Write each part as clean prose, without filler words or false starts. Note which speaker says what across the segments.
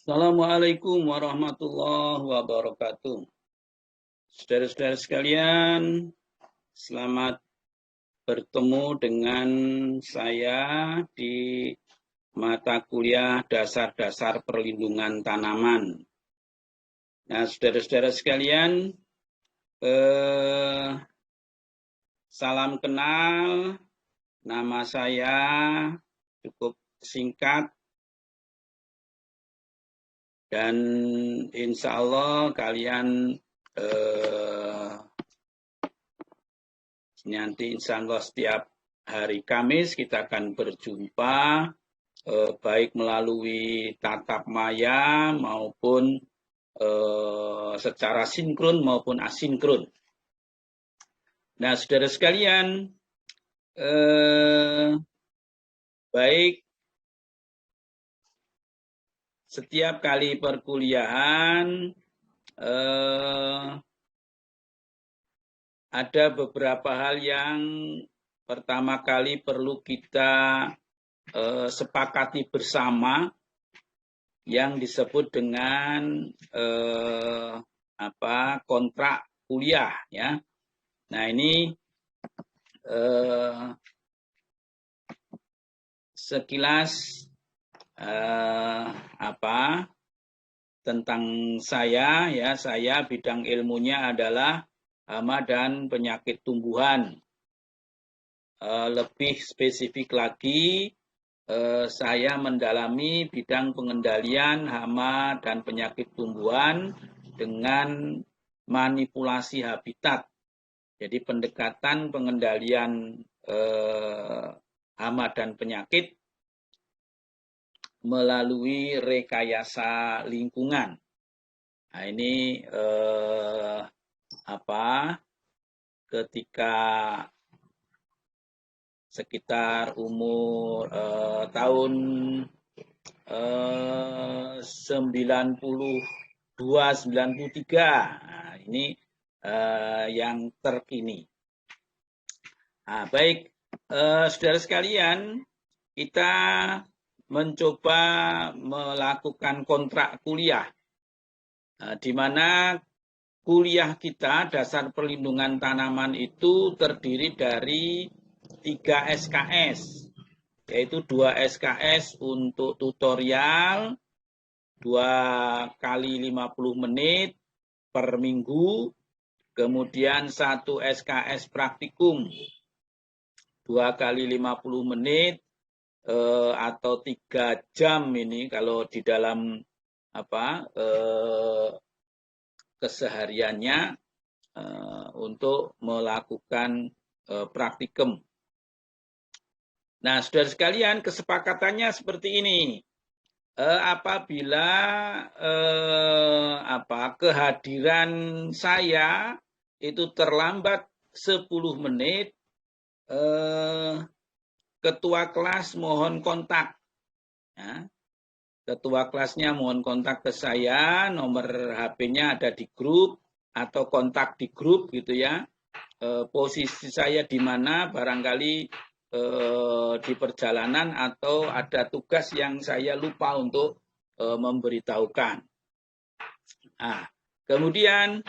Speaker 1: Assalamualaikum warahmatullahi wabarakatuh. Saudara-saudara sekalian, selamat bertemu dengan saya di mata kuliah dasar-dasar perlindungan tanaman. Nah, saudara-saudara sekalian, salam kenal. Nama saya cukup singkat. Dan insya Allah kalian nanti insya Allah setiap hari Kamis kita akan berjumpa baik melalui tatap maya maupun secara sinkron maupun asinkron. Nah, saudara sekalian, baik setiap kali perkuliahan ada beberapa hal yang pertama kali perlu kita sepakati bersama yang disebut dengan kontrak kuliah, ya. Nah, ini sekilas tentang saya, ya. Saya bidang ilmunya adalah hama dan penyakit tumbuhan. Lebih spesifik lagi, saya mendalami bidang pengendalian hama dan penyakit tumbuhan dengan manipulasi habitat. Jadi pendekatan pengendalian hama dan penyakit melalui rekayasa lingkungan. Nah, ini ketika sekitar umur tahun 92-93. Nah, ini yang terkini. Nah, baik, saudara sekalian, kita mencoba melakukan kontrak kuliah, di mana kuliah kita dasar perlindungan tanaman itu terdiri dari 3 SKS, yaitu 2 SKS untuk tutorial 2 kali 50 menit per minggu, kemudian 1 SKS praktikum 2 kali 50 menit atau 3 jam ini kalau di dalam kesehariannya untuk melakukan praktikum. Nah, saudara sekalian, kesepakatannya seperti ini. Apabila kehadiran saya itu terlambat 10 menit, ketua kelas mohon kontak. Ya. Ketua kelasnya mohon kontak ke saya, nomor HP-nya ada di grup atau kontak di grup gitu ya. Posisi saya di mana barangkali di perjalanan atau ada tugas yang saya lupa untuk memberitahukan. Nah, kemudian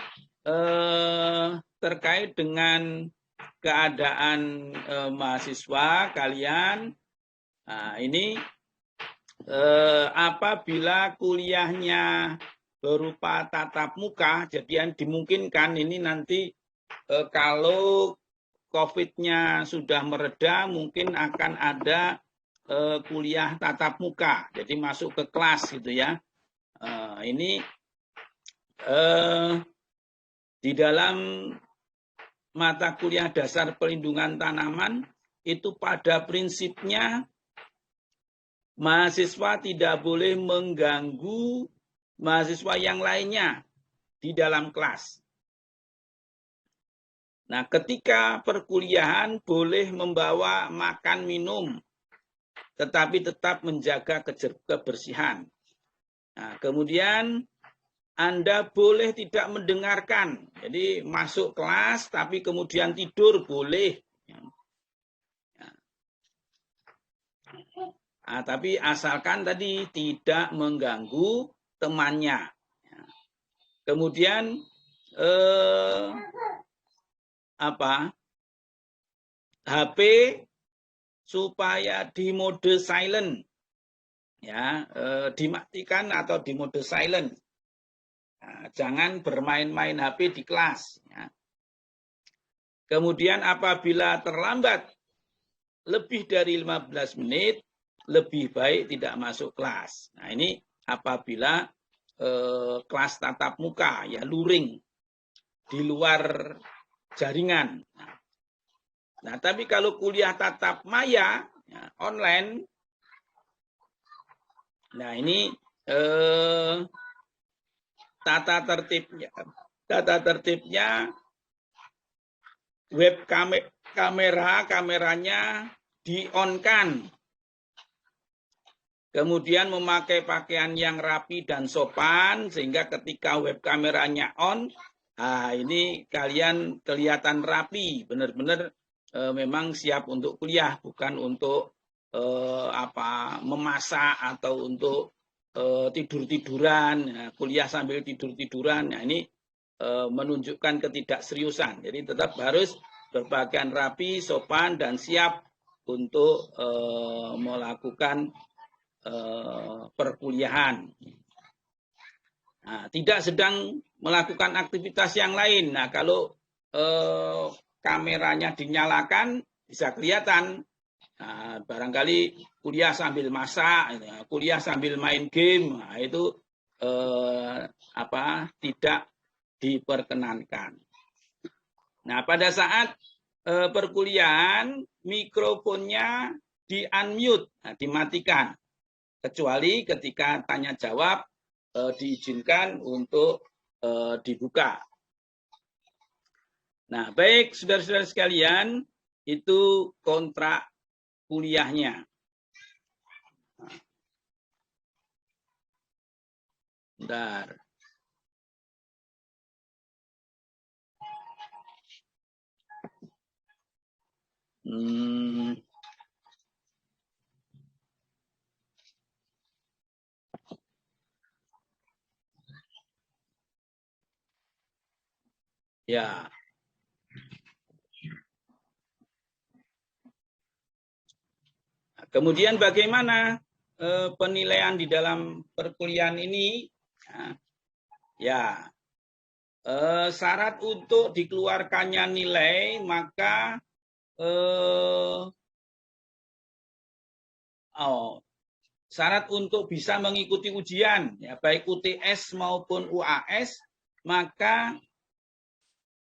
Speaker 1: terkait dengan keadaan mahasiswa kalian, nah ini apabila kuliahnya berupa tatap muka, jadi yang dimungkinkan ini nanti kalau COVID-nya sudah mereda, mungkin akan ada kuliah tatap muka, jadi masuk ke kelas gitu ya. Ini di dalam mata kuliah dasar perlindungan tanaman itu pada prinsipnya mahasiswa tidak boleh mengganggu mahasiswa yang lainnya di dalam kelas. Nah, ketika perkuliahan boleh membawa makan minum, tetapi tetap menjaga kebersihan. Nah, kemudian Anda boleh tidak mendengarkan. Jadi masuk kelas tapi kemudian tidur boleh. Nah, tapi asalkan tadi tidak mengganggu temannya. Kemudian HP supaya di mode silent, ya, dimatikan atau di mode silent. Nah, jangan bermain-main HP di kelas. Ya. Kemudian apabila terlambat lebih dari 15 menit, lebih baik tidak masuk kelas. Nah, ini apabila kelas tatap muka, ya, luring, di luar jaringan. Nah, tapi kalau kuliah tatap maya, ya, online, nah ini tata tertibnya web kameranya di-on-kan. Kemudian memakai pakaian yang rapi dan sopan, sehingga ketika web kameranya on, nah ini kalian kelihatan rapi, benar-benar memang siap untuk kuliah, bukan untuk memasak atau untuk tidur-tiduran, ya, kuliah sambil tidur-tiduran. Nah, ini menunjukkan ketidakseriusan. Jadi tetap harus berpakaian rapi, sopan, dan siap untuk melakukan perkuliahan. Nah, tidak sedang melakukan aktivitas yang lain. Nah, kalau kameranya dinyalakan bisa kelihatan. Nah, barangkali kuliah sambil masak, kuliah sambil main game, nah, itu tidak diperkenankan. Nah, pada saat perkuliahan mikrofonnya di-unmute, nah, dimatikan. Kecuali ketika tanya jawab diizinkan untuk dibuka. Nah, baik saudara-saudara sekalian, itu kontrak kuliahnya. Bentar. Ya. Kemudian bagaimana penilaian di dalam perkuliahan ini? Ya, syarat untuk dikeluarkannya nilai, maka syarat untuk bisa mengikuti ujian, ya, baik UTS maupun UAS, maka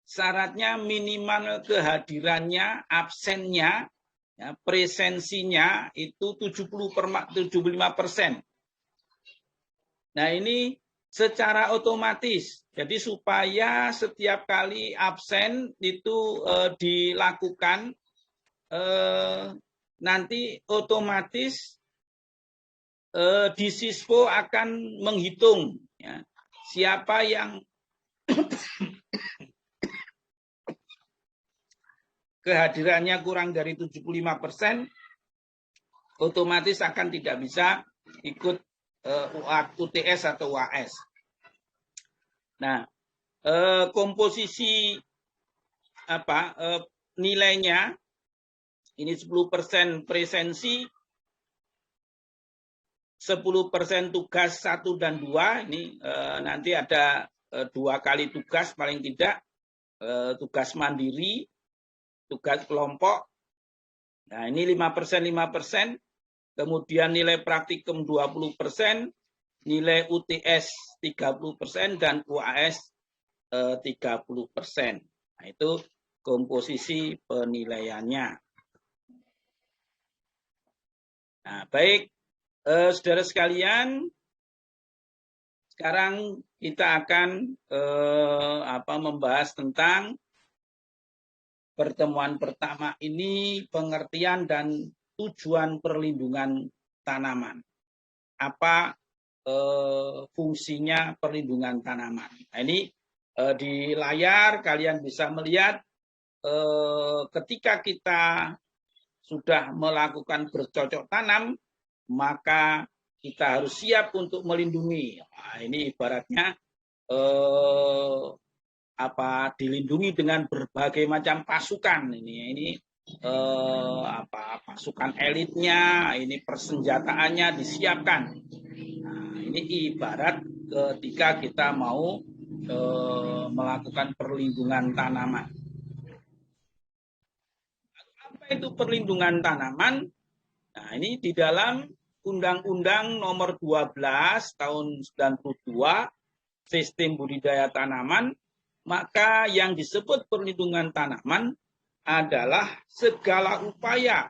Speaker 1: syaratnya minimal kehadirannya, absennya, ya, presensinya itu 75%. Nah, ini secara otomatis. Jadi supaya setiap kali absen itu dilakukan, nanti otomatis di Sispo akan menghitung, ya, siapa yang kehadirannya kurang dari 75%, otomatis akan tidak bisa ikut UTS atau UAS. Nah, komposisi nilainya ini 10% presensi, 10% tugas 1 dan 2. Ini nanti ada 2 kali tugas paling tidak, tugas mandiri, tugas kelompok. Nah, ini 5%, 5%. Kemudian nilai praktikum 20%, nilai UTS 30%, dan UAS 30%. Nah, itu komposisi penilaiannya. Nah, baik, saudara sekalian, sekarang kita akan membahas tentang pertemuan pertama ini, pengertian dan tujuan perlindungan tanaman. Apa fungsinya perlindungan tanaman? Nah, ini di layar kalian bisa melihat ketika kita sudah melakukan bercocok tanam, maka kita harus siap untuk melindungi. Nah, ini ibaratnya dilindungi dengan berbagai macam pasukan. Ini pasukan elitnya, ini persenjataannya disiapkan. Nah, ini ibarat ketika kita mau melakukan perlindungan tanaman. Apa itu perlindungan tanaman? Nah, ini di dalam Undang-Undang Nomor 12 tahun 92 Sistem Budidaya Tanaman, maka yang disebut perlindungan tanaman adalah segala upaya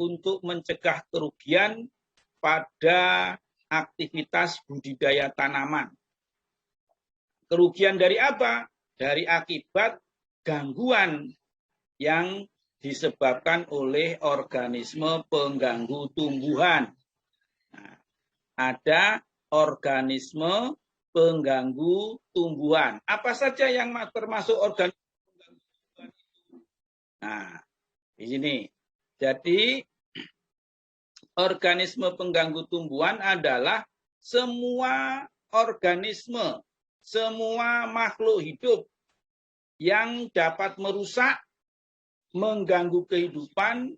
Speaker 1: untuk mencegah kerugian pada aktivitas budidaya tanaman. Kerugian dari apa? Dari akibat gangguan yang disebabkan oleh organisme pengganggu tumbuhan. Nah, ada organisme pengganggu tumbuhan. Apa saja yang termasuk organisme pengganggu tumbuhan itu? Nah, di sini. Jadi, organisme pengganggu tumbuhan adalah semua organisme, semua makhluk hidup yang dapat merusak, mengganggu kehidupan,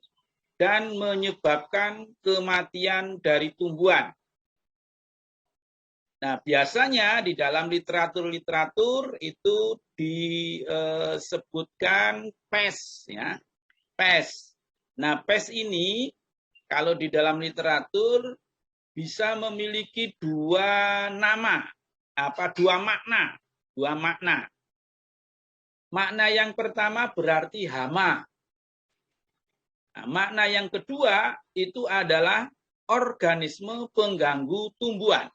Speaker 1: dan menyebabkan kematian dari tumbuhan. Nah, biasanya di dalam literatur itu disebutkan pes, ya, pes. Nah, pes ini kalau di dalam literatur bisa memiliki dua nama, dua makna. Makna yang pertama berarti hama. Nah, makna yang kedua itu adalah organisme pengganggu tumbuhan.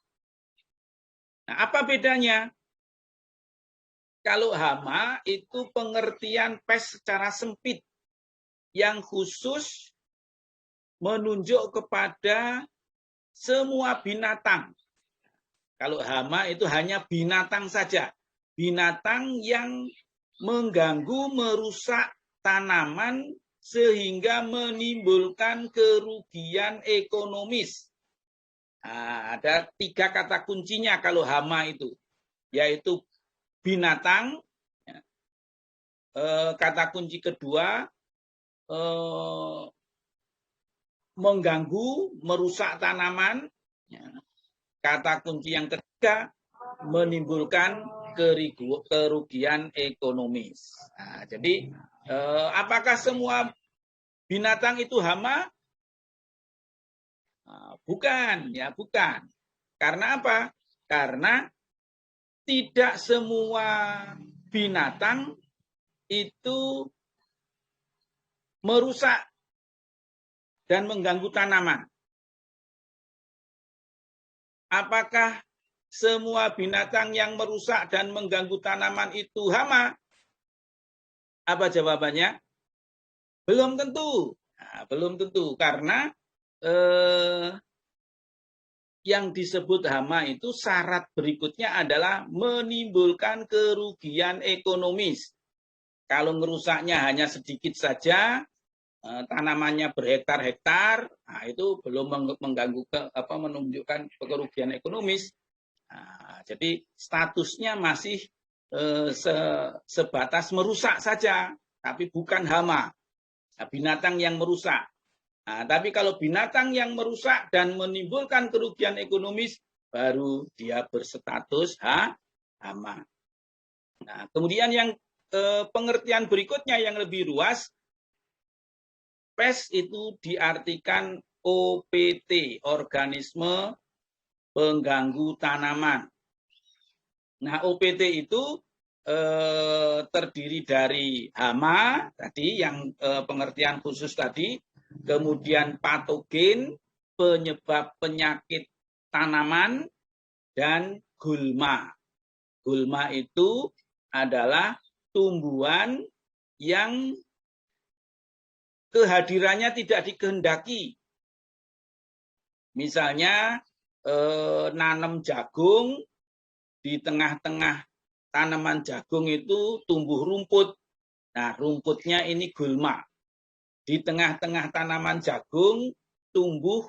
Speaker 1: Nah, apa bedanya? Kalau hama itu pengertian pes secara sempit yang khusus menunjuk kepada semua binatang. Kalau hama itu hanya binatang saja. Binatang yang mengganggu, merusak tanaman sehingga menimbulkan kerugian ekonomis. Nah, ada 3 kata kuncinya kalau hama itu, yaitu binatang, kata kunci kedua, mengganggu, merusak tanaman, kata kunci yang ketiga, menimbulkan kerugian ekonomis. Nah, jadi, apakah semua binatang itu hama? Bukan, ya bukan. Karena apa? Karena tidak semua binatang itu merusak dan mengganggu tanaman. Apakah semua binatang yang merusak dan mengganggu tanaman itu hama? Apa jawabannya? Belum tentu. Nah, belum tentu karena yang disebut hama itu syarat berikutnya adalah menimbulkan kerugian ekonomis. Kalau merusaknya hanya sedikit saja, tanamannya berhektar-hektar, nah itu belum mengganggu menunjukkan kerugian ekonomis. Nah, jadi statusnya masih sebatas merusak saja, tapi bukan hama. Nah, binatang yang merusak. Nah, tapi kalau binatang yang merusak dan menimbulkan kerugian ekonomis, baru dia berstatus hama. Nah, kemudian yang pengertian berikutnya yang lebih luas, pes itu diartikan OPT, organisme pengganggu tanaman. Nah, OPT itu terdiri dari hama, tadi yang pengertian khusus tadi, kemudian patogen, penyebab penyakit tanaman, dan gulma. Gulma itu adalah tumbuhan yang kehadirannya tidak dikehendaki. Misalnya nanam jagung, di tengah-tengah tanaman jagung itu tumbuh rumput. Nah, rumputnya ini gulma. Di tengah-tengah tanaman jagung tumbuh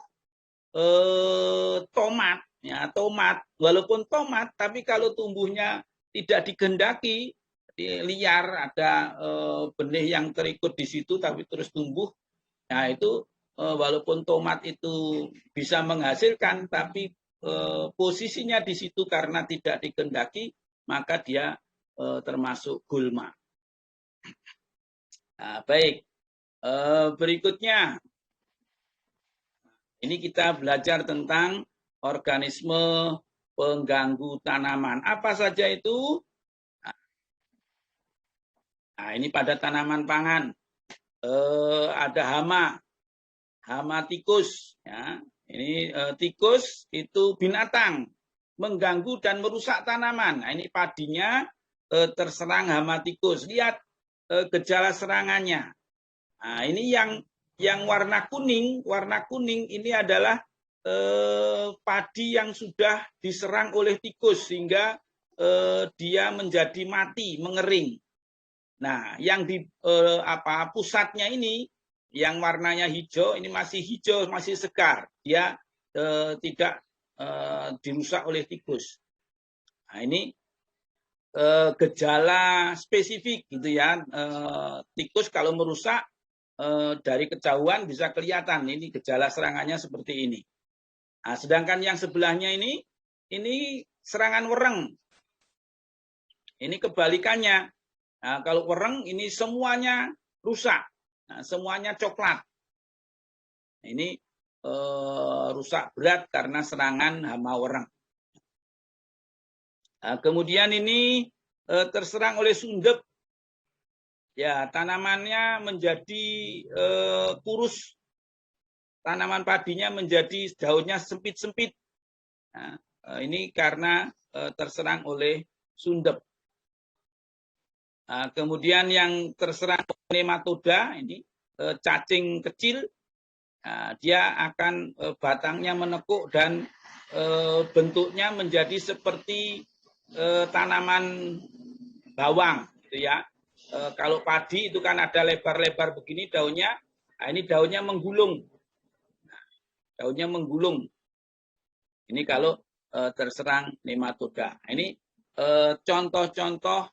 Speaker 1: tomat, ya tomat, walaupun tomat, tapi kalau tumbuhnya tidak digendaki, liar, ada benih yang terikut di situ tapi terus tumbuh, nah itu walaupun tomat itu bisa menghasilkan, tapi posisinya di situ karena tidak digendaki, maka dia termasuk gulma. Nah, baik, berikutnya ini kita belajar tentang organisme pengganggu tanaman. Apa saja itu? Nah, ini pada tanaman pangan. Ada hama tikus. Ya. Ini tikus itu binatang mengganggu dan merusak tanaman. Nah, ini padinya terserang hama tikus. Lihat gejala serangannya. Nah, ini yang warna kuning ini adalah padi yang sudah diserang oleh tikus sehingga dia menjadi mati, mengering. Nah, yang di pusatnya ini yang warnanya hijau, ini masih hijau, masih segar. Dia tidak dirusak oleh tikus. Nah, ini gejala spesifik gitu ya. Tikus kalau merusak dari kejauhan bisa kelihatan ini gejala serangannya seperti ini. Nah, sedangkan yang sebelahnya ini serangan wereng. Ini kebalikannya. Nah, kalau wereng ini semuanya rusak, nah, semuanya coklat. Ini rusak berat karena serangan hama wereng. Nah, kemudian ini terserang oleh sundep. Ya, tanamannya menjadi kurus. Tanaman padinya menjadi daunnya sempit-sempit. Nah, ini karena terserang oleh sundep. Nah, kemudian yang terserang nematoda, ini cacing kecil, nah, dia akan batangnya menekuk dan bentuknya menjadi seperti tanaman bawang, gitu ya. Kalau padi itu kan ada lebar-lebar begini daunnya, nah ini daunnya menggulung. Daunnya menggulung. Ini kalau terserang nematoda. Nah, ini contoh-contoh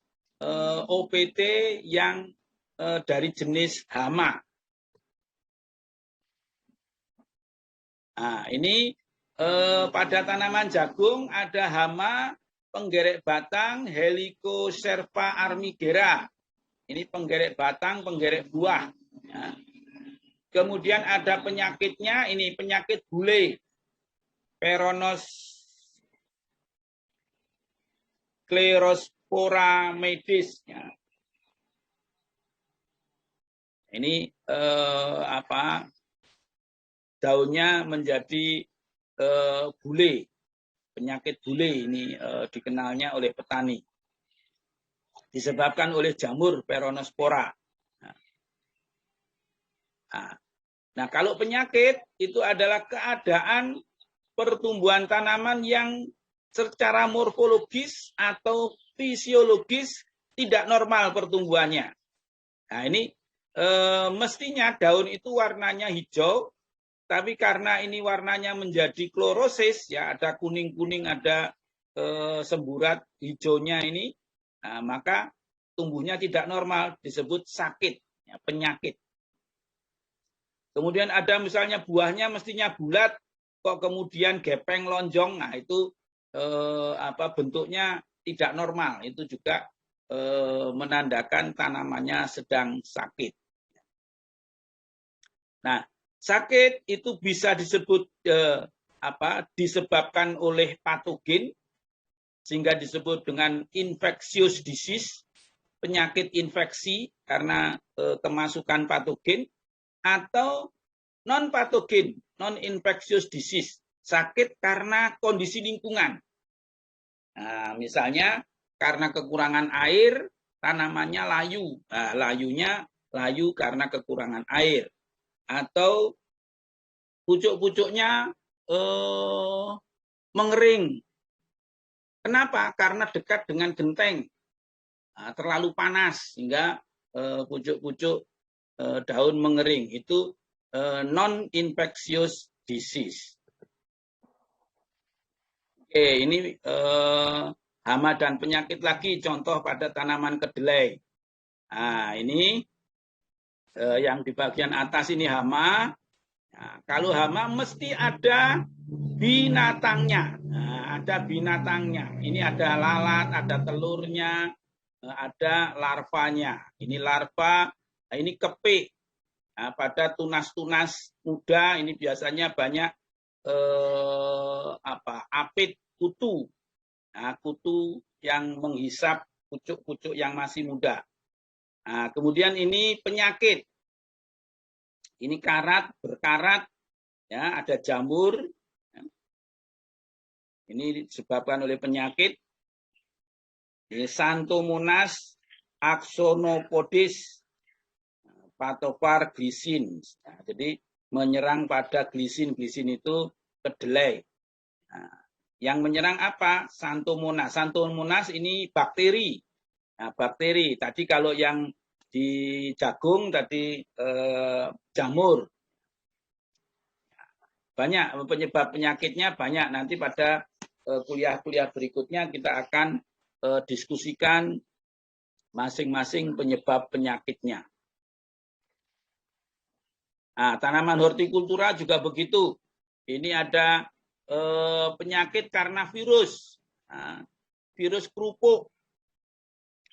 Speaker 1: OPT yang dari jenis hama. Nah, ini pada tanaman jagung ada hama penggerek batang Helicocerva armigera. Ini penggerek batang, penggerek buah. Ya. Kemudian ada penyakitnya, ini penyakit bule, Peronosklerospora medis. Ya. Ini daunnya menjadi bule, penyakit bule ini dikenalnya oleh petani. Disebabkan oleh jamur Peronospora. Nah, kalau penyakit itu adalah keadaan pertumbuhan tanaman yang secara morfologis atau fisiologis tidak normal pertumbuhannya. Nah, ini mestinya daun itu warnanya hijau, tapi karena ini warnanya menjadi klorosis, ya ada kuning-kuning, ada semburat hijaunya ini, nah, maka tumbuhnya tidak normal, disebut sakit, ya, penyakit. Kemudian ada misalnya buahnya mestinya bulat, kok kemudian gepeng lonjong, nah itu bentuknya tidak normal, itu juga menandakan tanamannya sedang sakit. Nah, sakit itu bisa disebut disebabkan oleh patogen, sehingga disebut dengan infectious disease, penyakit infeksi karena kemasukan patogen, atau non-patogen, non-infectious disease, sakit karena kondisi lingkungan. Nah, misalnya karena kekurangan air, tanamannya layu. Nah, layunya layu karena kekurangan air. Atau pucuk-pucuknya mengering. Kenapa? Karena dekat dengan genteng. Nah, terlalu panas sehingga pucuk-pucuk daun mengering. Itu non-infectious disease. Oke, ini hama dan penyakit lagi, contoh pada tanaman kedelai. Nah, ini yang di bagian atas ini hama. Nah, kalau hama mesti ada binatangnya. Nah, ada binatangnya. Ini ada lalat, ada telurnya, ada larvanya. Ini larva, nah ini kepik. Nah, pada tunas-tunas muda ini biasanya banyak apit kutu. Nah, kutu yang menghisap pucuk-pucuk yang masih muda. Nah, kemudian ini penyakit. Ini karat, berkarat, ya, ada jamur. Ini disebabkan oleh penyakit. Ini Xanthomonas axonopodis patopar glisin. Nah, jadi menyerang pada glisin. Glisin itu kedelai. Nah, yang menyerang apa? Xanthomonas. Xanthomonas ini bakteri. Nah, bakteri. Tadi kalau yang di jagung tadi jamur. Banyak penyebab penyakitnya banyak. Nanti pada kuliah-kuliah berikutnya kita akan diskusikan masing-masing penyebab penyakitnya. Nah, tanaman hortikultura juga begitu. Ini ada penyakit karena virus. Nah, virus kerupuk.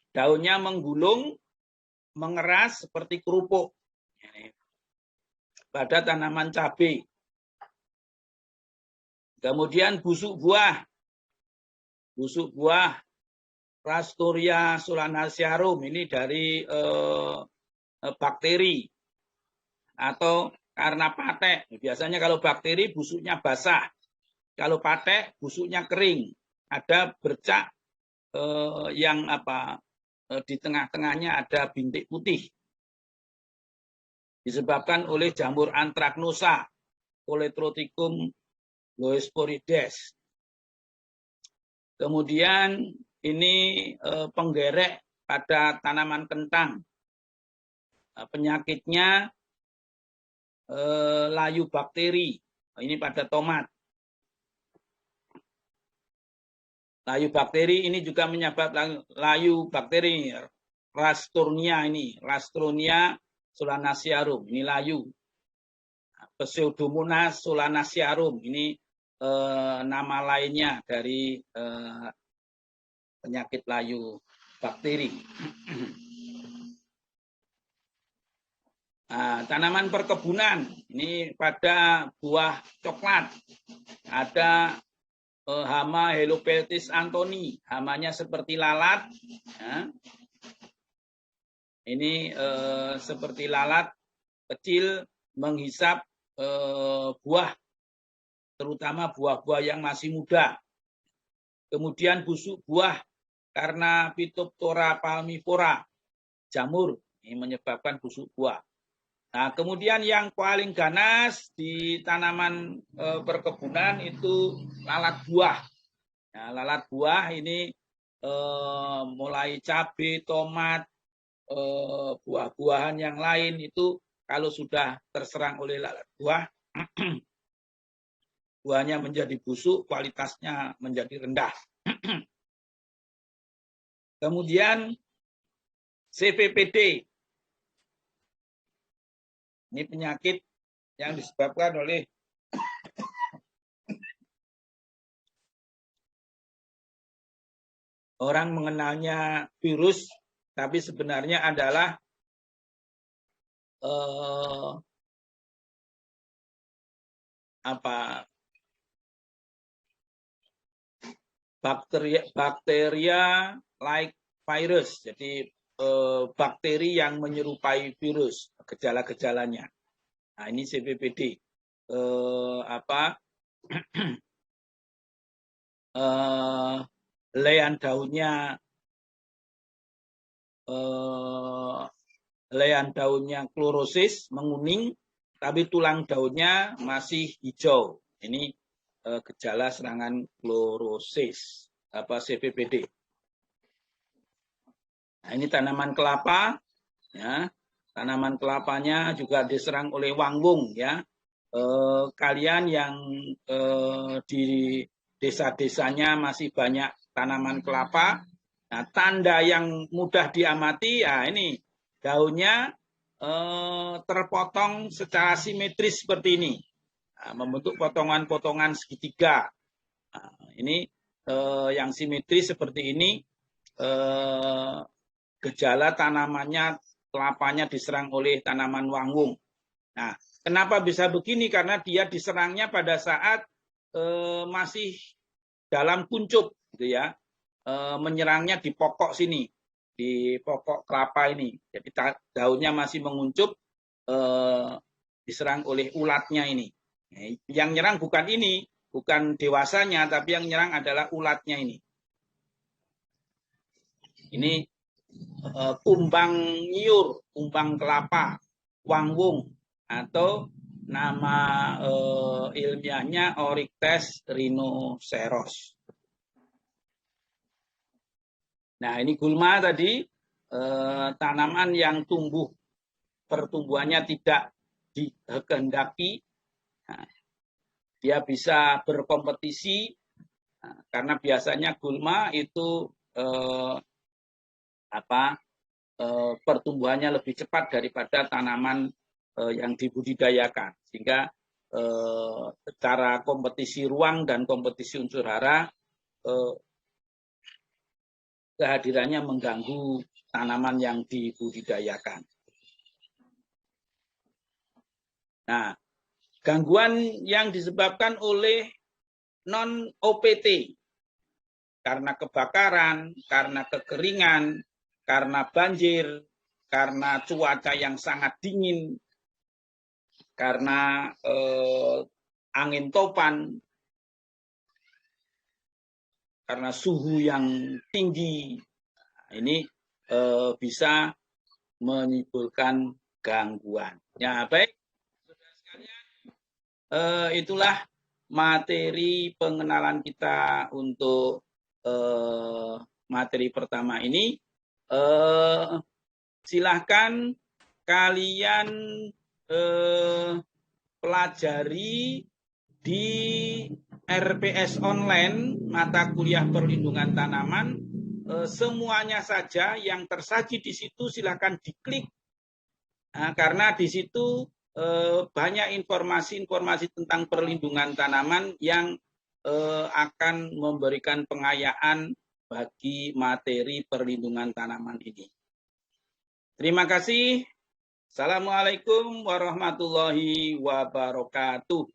Speaker 1: Daunnya menggulung, mengeras seperti kerupuk. Pada tanaman cabai. Kemudian busuk buah. Busuk buah Rastoria solanacearum. Ini dari bakteri. Atau karena patek. Biasanya kalau bakteri busuknya basah. Kalau patek busuknya kering. Ada bercak yang di tengah-tengahnya ada bintik putih. Disebabkan oleh jamur Anthracnosa, Coletroticum loesporides. Kemudian ini penggerek pada tanaman kentang. Penyakitnya layu bakteri. Ini pada tomat. Layu bakteri ini juga menyebabkan layu bakteri Rasturnia ini, Rasturnia solanacearum, ini layu. Pseudomonas solanacearum, ini nama lainnya dari penyakit layu bakteri. Nah, tanaman perkebunan, ini pada buah coklat, ada hama Helopeltis anthony, hamanya seperti lalat. Ya. Ini seperti lalat kecil menghisap buah, terutama buah-buah yang masih muda. Kemudian busuk buah karena Phytophthora palmivora, jamur, ini menyebabkan busuk buah. Nah, kemudian yang paling ganas di tanaman perkebunan itu lalat buah. Nah, lalat buah ini mulai cabai, tomat, buah-buahan yang lain itu kalau sudah terserang oleh lalat buah, buahnya menjadi busuk, kualitasnya menjadi rendah. Kemudian CVPD. Ini penyakit yang disebabkan oleh orang mengenalnya virus, tapi sebenarnya adalah bakteria like virus. Jadi bakteri yang menyerupai virus, gejala-gejalanya. Nah, ini CVPD. Helaian daunnya klorosis, menguning, tapi tulang daunnya masih hijau. Ini gejala serangan klorosis, CVPD. Nah, ini tanaman kelapa, ya. Tanaman kelapanya juga diserang oleh wangbung, ya. Kalian yang di desa-desanya masih banyak tanaman kelapa. Nah, tanda yang mudah diamati, ya ini daunnya terpotong secara simetris seperti ini, nah, membentuk potongan-potongan segitiga. Nah, ini yang simetris seperti ini, gejala tanamannya, kelapanya diserang oleh tanaman wangwung. Nah, kenapa bisa begini? Karena dia diserangnya pada saat masih dalam kuncup, gitu ya. Menyerangnya di pokok sini, di pokok kelapa ini. Jadi daunnya masih menguncup, diserang oleh ulatnya ini. Yang nyerang bukan ini, bukan dewasanya, tapi yang nyerang adalah ulatnya ini. Ini kumbang nyiur, kumbang kelapa, wangwung, atau nama ilmiahnya Oryctes rhinoceros. Nah, ini gulma tadi, tanaman yang tumbuh, pertumbuhannya tidak dikehendaki. Nah, dia bisa berkompetisi, karena biasanya gulma itu pertumbuhannya lebih cepat daripada tanaman yang dibudidayakan. Sehingga secara kompetisi ruang dan kompetisi unsur hara, kehadirannya mengganggu tanaman yang dibudidayakan. Nah, gangguan yang disebabkan oleh non-OPT, karena kebakaran, karena kekeringan, karena banjir, karena cuaca yang sangat dingin, karena angin topan, karena suhu yang tinggi, ini bisa menimbulkan gangguan. Ya, baik, saudara sekalian, itulah materi pengenalan kita untuk materi pertama ini. Silahkan kalian pelajari di RPS online, mata kuliah perlindungan tanaman. Semuanya saja yang tersaji di situ silahkan diklik, karena di situ banyak informasi-informasi tentang perlindungan tanaman yang akan memberikan pengayaan bagi materi perlindungan tanaman ini. Terima kasih. Assalamualaikum warahmatullahi wabarakatuh.